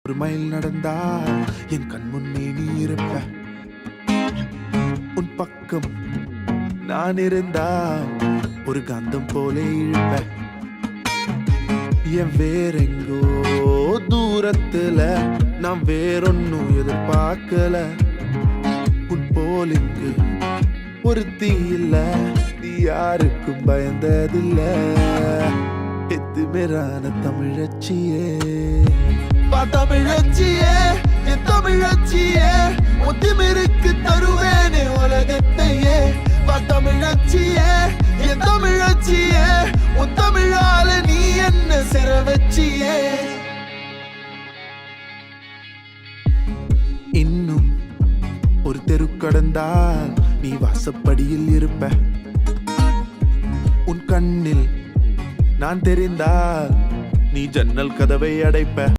ஒரு மைல் நடந்தால் என் கண் முன்னே நீ இருப்ப. உன் பக்கம் நான் இருந்தால் ஒரு காந்தம் போல இழுப்ப. என் வேறெங்கோ தூரத்துல நான் வேறொன்னும் எதிர்பார்க்கல. உன் போலிங்கு ஒருத்தி இல்ல, நீ யாருக்கும் பயந்ததில்ல. எத்துமேரான தமிழச்சியே, தமிழச்சியே, என் தமிழச்சியே, ஒத்துமிருக்கு தருவேனே உலகத்தையே. தமிழச்சியே, என் தமிழச்சியே, உன் தமிழால நீ என்ன சிற வச்சியே. இன்னும் ஒரு தெரு கடந்தால் நீ வாசப்படியில் இருப்ப. உன் கண்ணில் நான் தெரிந்தால் நீ ஜன்னல் கதவை அடைப்ப.